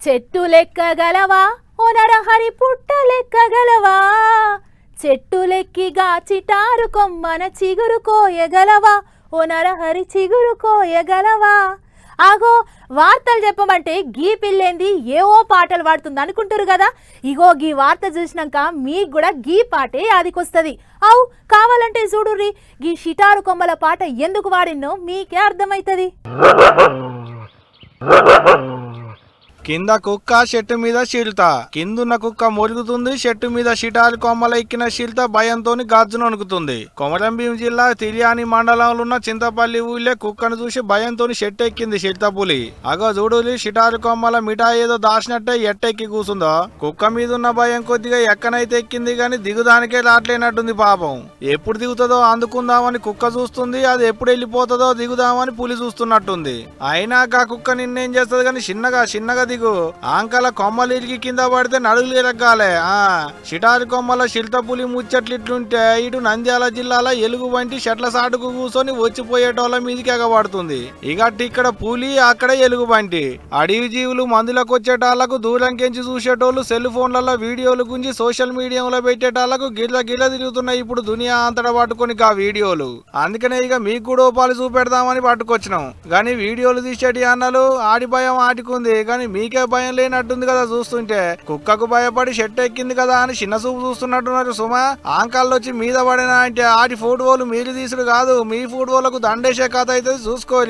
చెట్టు లెక్కగలవా ఓ నరహరి పుట్ట లెక్కగలవా చెట్టు లెక్కిగా చిటారు కొమ్మన చిగురు కోయగలవా ఓ నరహరి చిగురు కోయగలవా ఆగో వార్తలు చెప్పమంటే గీ పిల్లేంది ఏవో పాటలు పాడుతుంది అనుకుంటారు కదా. ఇగో గీ వార్త చూసినాక మీకు కూడా గీ పాటే ఆదికొస్తుంది. అవు కావాలంటే చూడుర్రి గీ షిటారు కొమ్మల పాట ఎందుకు వాడినో మీకే అర్థమవుతుంది. కింద కుక్క చెట్టు మీద శీల్త, కిందున్న కుక్క మొరుగుతుంది, చెట్టు మీద షిటారు కొమ్మల ఎక్కిన శీల్త భయంతోని గాజును వణుకుతుంది. కొమరంభీం జిల్లా తిర్యాని మండలంలో ఉన్న చింతపల్లి ఊళ్ళే కుక్కను చూసి భయంతోని చెట్టు ఎక్కింది శీల్త పులి. అగో చూడులి షిటారు కొమ్మల మిఠాయి ఏదో దాచినట్టే ఎట్టెక్కి కూసుందో. కుక్క మీద ఉన్న భయం కొద్దిగా ఎక్కనైతే ఎక్కింది గాని దిగుదానికే రాట్లేనట్టుంది పాపం. ఎప్పుడు దిగుతుందో అందుకుందామని కుక్క చూస్తుంది, అది ఎప్పుడు వెళ్ళిపోతుందో దిగుదామని పులి చూస్తున్నట్టుంది. అయినాక కుక్క నిన్నేం చేస్తుంది గాని చిన్నగా ఆంకల కొమ్మలు ఇరిగి కింద పడితే నడుగులు ఎరగాలే. షిటారు కొమ్మల శిల్త పులి ముచ్చట్లిట్లుంటే ఇటు నంద్యాల జిల్లాల ఎలుగు వంటి చెట్ల సాటుకు కూర్చొని వచ్చిపోయేటోళ్ళ మీదకి ఎగబడుతుంది. ఇక్కడ పులి అక్కడ ఎలుగు బంటి. అడవి జీవులు మందులకు వచ్చేటాళ్లకు దూరంకెంచి చూసేటోళ్ళు సెల్ ఫోన్లలో వీడియోలు గుంజి సోషల్ మీడియాలో పెట్టేటాళ్లకు గిల్ల తిరుగుతున్నాయి ఇప్పుడు దునియా అంతటా పట్టుకొని ఆ వీడియోలు. అందుకనే ఇక మీకు కూడా పాలు చూపెడదామని పట్టుకొచ్చినాం. గాని వీడియోలు తీసేటి అన్నలు ఆడి భయం ఆటికుంది కానీ మీకే భయం లేనట్టుంది కదా చూస్తుంటే. కుక్కకు భయపడి షెట్ ఎక్కింది కదా అని చిన్న చూపు చూస్తున్నట్టున్నారు సుమా. ఆంకాళ్ళు వచ్చి మీద పడినా అంటే ఆడి ఫోటోలు మీరు తీసుడు కాదు, మీ ఫోటోలకు దండేసే కథ అయితే చూసుకోవాలి.